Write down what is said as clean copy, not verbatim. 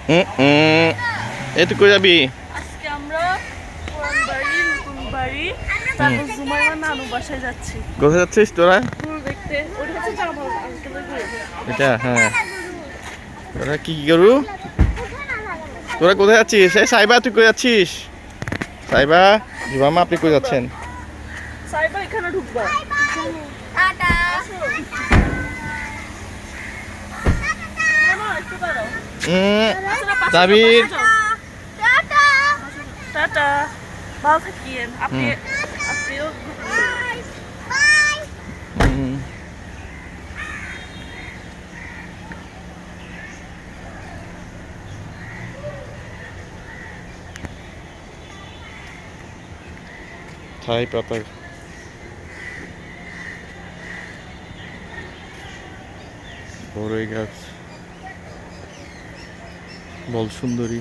এই তুই কই যাবি? আজকে আমরা পুরান বাড়ি নতুন বাড়ি তারপর জুমাইরা নানু বাসায় যাচ্ছি কোথায় যাচ্ছিস তোরা? ফুল দেখতে। ওটা হচ্ছে জামাল আঙ্কেলের ঘরে। এটা হ্যাঁ, তোরা কি কি করু? তোরা কোথায় যাচ্ছিস? এই সাইবা তুই কই যাচ্ছিস? সাইবা, জুমামা আপনি কই যাচ্ছেন? সাইবা এখানে ঢুকবা। টাটা। মামা একটু দাঁড়াও। তাবির টাটা। টাটা, ভালো থাকিয়েন। আপনিও বাই। থাই পাতা, বড়ই গাছ, বল সুন্দরী।